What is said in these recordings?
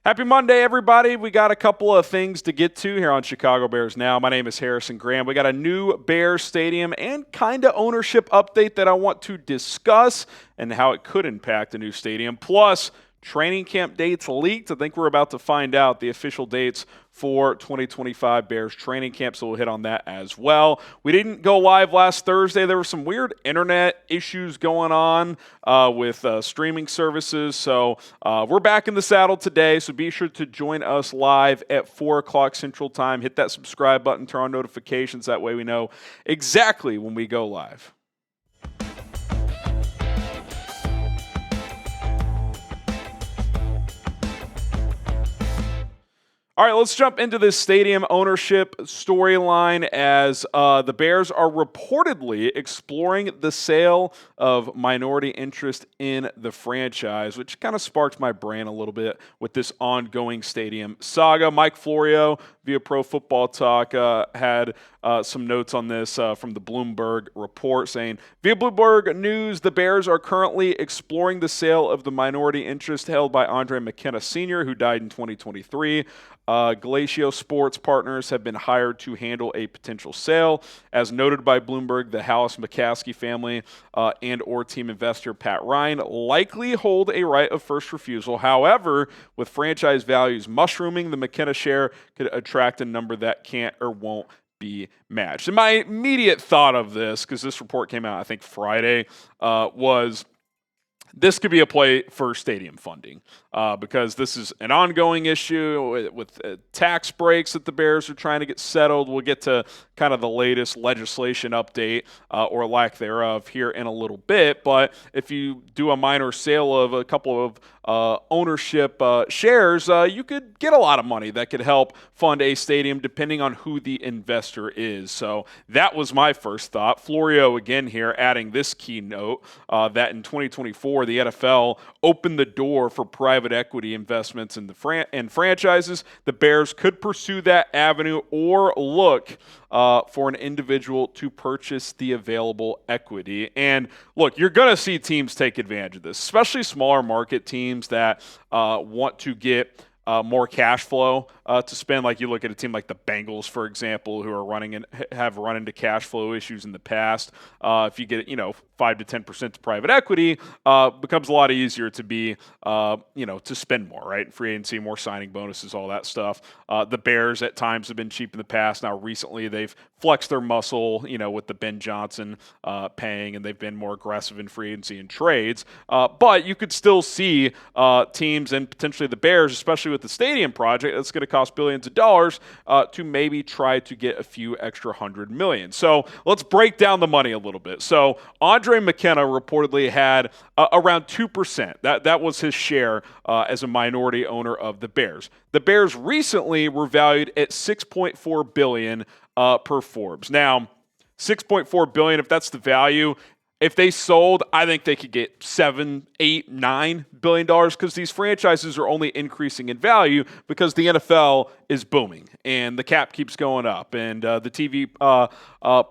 Happy Monday, everybody. We got a couple of things to get to here on Chicago Bears Now. My name is Harrison Graham. We got a new Bears stadium and kind of ownership update that I want to discuss and how it could impact a new stadium. Plus, training camp dates leaked. I think we're about to find out the official dates for 2025 Bears training camp, so we'll hit on that as well. We didn't go live last Thursday. There were some weird internet issues going on with streaming services, so we're back in the saddle today, so be sure to join us live at 4 o'clock Central Time. Hit that subscribe button, turn on notifications. That way we know exactly when we go live. All right, let's jump into this stadium ownership storyline as the Bears are reportedly exploring the sale of minority interest in the franchise, which kind of sparked my brain a little bit with this ongoing stadium saga. Mike Florio via ProFootballTalk had some notes on this from the Bloomberg report saying, via Bloomberg News, the Bears are currently exploring the sale of the minority interest held by Andre McKenna Sr., who died in 2023. Galatioto Sports Partners have been hired to handle a potential sale. As noted by Bloomberg, the Halas McCaskey family and/or team investor Pat Ryan likely hold a right of first refusal. However, with franchise values mushrooming, the McKenna share could attract a number that can't or won't be matched. And my immediate thought of this, because this report came out, I think, Friday, was this could be a play for stadium funding because this is an ongoing issue with tax breaks that the Bears are trying to get settled. We'll get to kind of the latest legislation update or lack thereof here in a little bit. But if you do a minor sale of a couple of ownership shares, you could get a lot of money that could help fund a stadium depending on who the investor is. So that was my first thought. Florio, again here, adding this keynote that in 2024, the NFL opened the door for private equity investments in the franchises. The Bears could pursue that avenue or look for an individual to purchase the available equity. And look, you're going to see teams take advantage of this, especially smaller market teams that want to get more cash flow to spend. Like you look at a team like the Bengals, for example, who are have run into cash flow issues in the past. If you get 5 to 10% to private equity, becomes a lot easier to be to spend more, right? Free agency, more signing bonuses, all that stuff. The Bears at times have been cheap in the past. Now recently they've flexed their muscle, with the Ben Johnson paying, and they've been more aggressive in free agency and trades. But you could still see teams and potentially the Bears, especially with the stadium project that's going to cost billions of dollars, to maybe try to get a few extra $100 million. So let's break down the money a little bit. So Andre McKenna reportedly had around 2%. That was his share as a minority owner of the Bears. The Bears recently were valued at $6.4 billion per Forbes. Now, $6.4 billion, if that's the value, if they sold, I think they could get $7, $8, $9 billion because these franchises are only increasing in value because the NFL is booming and the cap keeps going up and the TV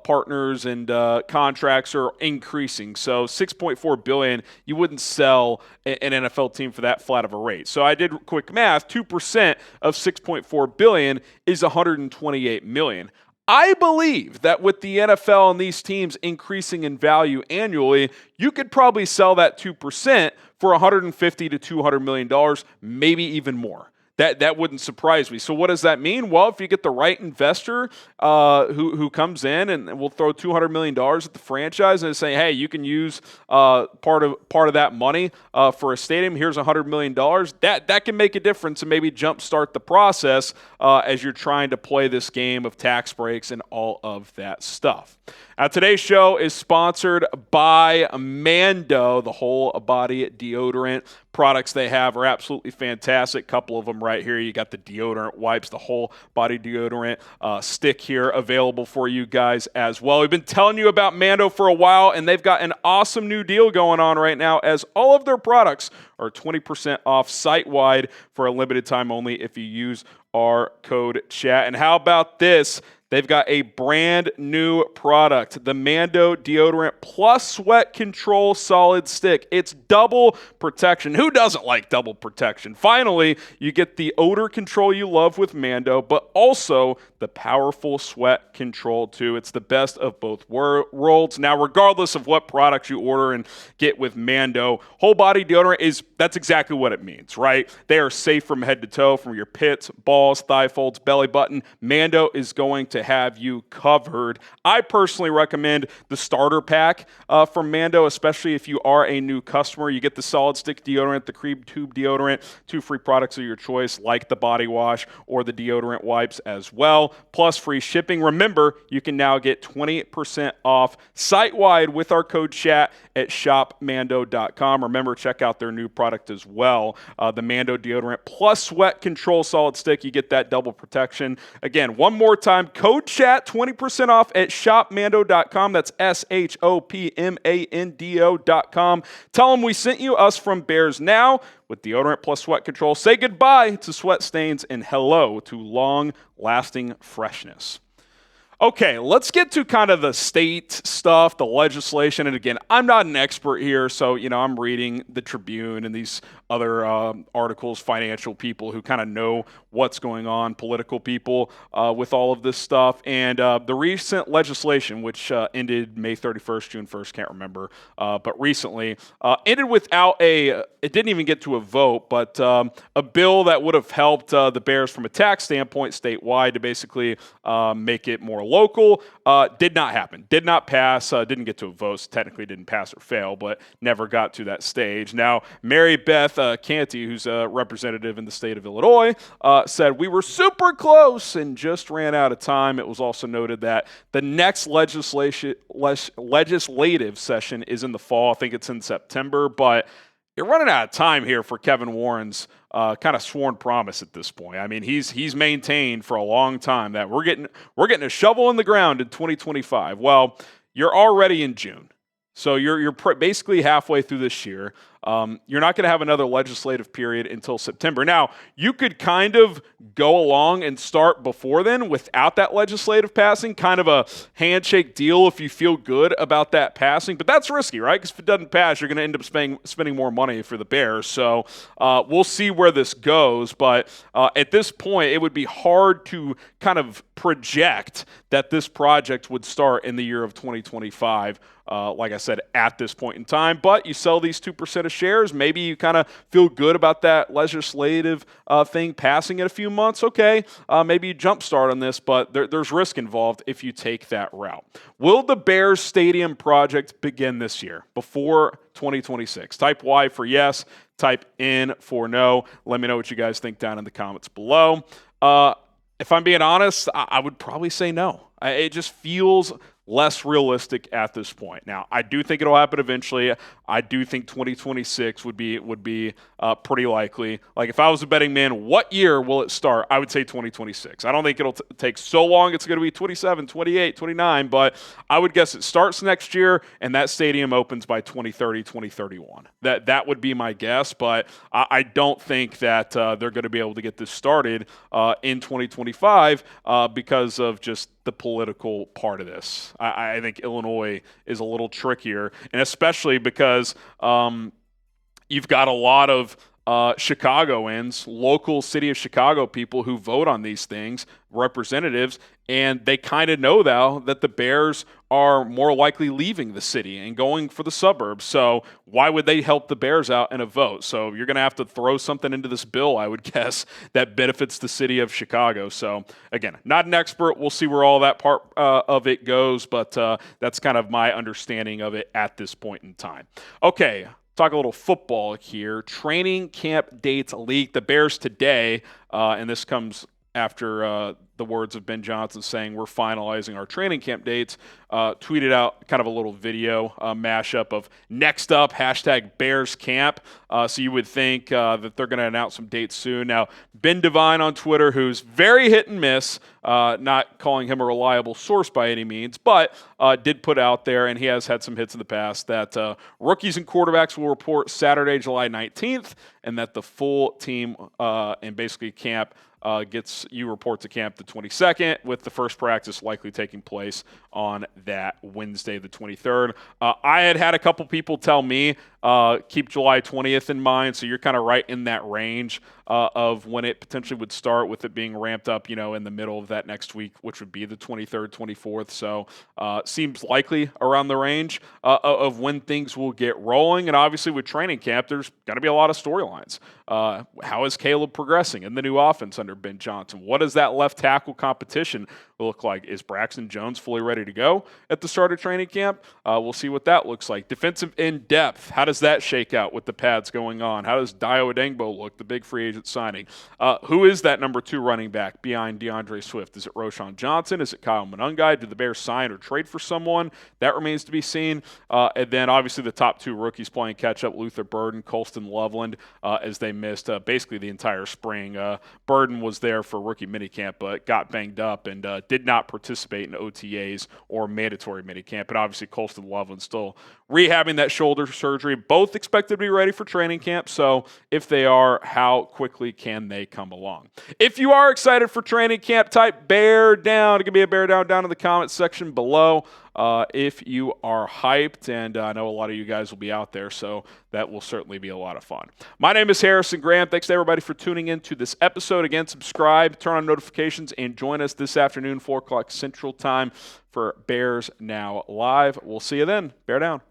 partners and contracts are increasing. So $6.4 billion, you wouldn't sell an NFL team for that flat of a rate. So I did quick math. 2% of $6.4 billion is $128 million. I believe that with the NFL and these teams increasing in value annually, you could probably sell that 2% for $150 to $200 million, maybe even more. That wouldn't surprise me. So what does that mean? Well, if you get the right investor who comes in and will throw $200 million at the franchise and say, hey, you can use part of that money for a stadium. Here's $100 million. That can make a difference and maybe jumpstart the process as you're trying to play this game of tax breaks and all of that stuff. Now, today's show is sponsored by Mando, the whole body deodorant. Products they have are absolutely fantastic. Couple of them right here. You got the deodorant wipes, the whole body deodorant stick here available for you guys as well. We've been telling you about Mando for a while, and they've got an awesome new deal going on right now as all of their products or 20% off site-wide for a limited time only if you use our code chat. And how about this? They've got a brand new product, the Mando Deodorant Plus Sweat Control Solid Stick. It's double protection. Who doesn't like double protection? Finally, you get the odor control you love with Mando, but also the powerful sweat control too. It's the best of both worlds. Now, regardless of what products you order and get with Mando, whole body deodorant that's exactly what it means, right? They are safe from head to toe, from your pits, balls, thigh folds, belly button. Mando is going to have you covered. I personally recommend the starter pack from Mando, especially if you are a new customer. You get the solid stick deodorant, the cream tube deodorant, 2 free products of your choice, like the body wash or the deodorant wipes as well, plus free shipping. Remember, you can now get 20% off site-wide with our code chat at shopmando.com. Remember, check out their new product as well, the Mando Deodorant Plus Sweat Control Solid Stick. You get that double protection. Again, one more time, code chat, 20% off at shopmando.com. That's shopmando.com. Tell them we sent you, us from Bears Now, with Deodorant Plus Sweat Control. Say goodbye to sweat stains and hello to long-lasting freshness. Okay, let's get to kind of the state stuff, the legislation. And again, I'm not an expert here, so, I'm reading the Tribune and these other articles, financial people who kind of know what's going on, political people with all of this stuff. And the recent legislation, which ended May 31st, June 1st, can't remember, but recently, ended without it didn't even get to a vote, but a bill that would have helped the Bears from a tax standpoint statewide to basically make it more local. Did not happen. Did not pass. Didn't get to a vote. So technically didn't pass or fail, but never got to that stage. Now, Mary Beth Canty, who's a representative in the state of Illinois, said, "We were super close and just ran out of time." It was also noted that the next legislative session is in the fall. I think it's in September, but you're running out of time here for Kevin Warren's kind of sworn promise at this point. I mean, he's maintained for a long time that we're getting a shovel in the ground in 2025. Well, you're already in June, so you're basically halfway through this year. You're not going to have another legislative period until September. Now, you could kind of go along and start before then without that legislative passing, kind of a handshake deal if you feel good about that passing. But that's risky, right? Because if it doesn't pass, you're going to end up spending more money for the Bears. So we'll see where this goes. But at this point, it would be hard to kind of project that this project would start in the year of 2025. Like I said, at this point in time. But you sell these 2% of shares, maybe you kind of feel good about that legislative thing passing in a few months. Okay, maybe you jumpstart on this, but there's risk involved if you take that route. Will the Bears Stadium project begin this year, before 2026? Type Y for yes, type N for no. Let me know what you guys think down in the comments below. If I'm being honest, I would probably say no. It just feels less realistic at this point. Now, I do think it'll happen eventually. I do think 2026 would be pretty likely. Like, if I was a betting man, what year will it start? I would say 2026. I don't think it'll take so long. It's going to be 27, 28, 29, but I would guess it starts next year and that stadium opens by 2030, 2031. That would be my guess, but I don't think that they're going to be able to get this started in 2025 because of just the political part of this. I think Illinois is a little trickier, and especially because you've got a lot of Chicagoans, local city of Chicago people who vote on these things, representatives, and they kind of know now that the Bears are more likely leaving the city and going for the suburbs. So why would they help the Bears out in a vote? So you're going to have to throw something into this bill, I would guess, that benefits the city of Chicago. So again, not an expert. We'll see where all that part of it goes, but that's kind of my understanding of it at this point in time. Okay. Talk a little football here. Training camp dates leaked. The Bears today, and this comes after the words of Ben Johnson saying we're finalizing our training camp dates. tweeted out kind of a little video mashup of next up, hashtag Bears Camp. So you would think that they're going to announce some dates soon. Now, Ben Devine on Twitter, who's very hit and miss, not calling him a reliable source by any means, but did put out there, and he has had some hits in the past, that rookies and quarterbacks will report Saturday, July 19th, and that the full team and basically camp you report to camp the 22nd, with the first practice likely taking place on that Wednesday, the 23rd. I had a couple people tell me keep July 20th in mind, so you're kind of right in that range of when it potentially would start, with it being ramped up, in the middle of that next week, which would be the 23rd, 24th. So seems likely around the range of when things will get rolling. And obviously with training camp, there's going to be a lot of storylines. How is Caleb progressing in the new offense under Ben Johnson? What does that left tackle competition look like? Is Braxton Jones fully ready to go at the start of training camp? We'll see what that looks like. Defensive end depth, how does that shake out with the pads going on? How does Dio Adengbo look, the big free agent signing? Who is that number 2 running back behind DeAndre Swift? Is it Roschon Johnson? Is it Kyle Monangai? Do the Bears sign or trade for someone? That remains to be seen. And then obviously the top 2 rookies playing catch-up, Luther Burden, Colston Loveland, as they missed basically the entire spring. Burden was there for rookie minicamp, but got banged up and did not participate in OTAs or mandatory minicamp. And obviously Colston Loveland still rehabbing that shoulder surgery. Both expected to be ready for training camp. So if they are, how quickly can they come along? If you are excited for training camp, type bear down. It can be a bear down in the comments section below. If you are hyped, and I know a lot of you guys will be out there, so that will certainly be a lot of fun. My name is Harrison Graham. Thanks to everybody for tuning in to this episode. Again, subscribe, turn on notifications, and join us this afternoon, 4 o'clock Central Time, for Bears Now Live. We'll see you then. Bear down.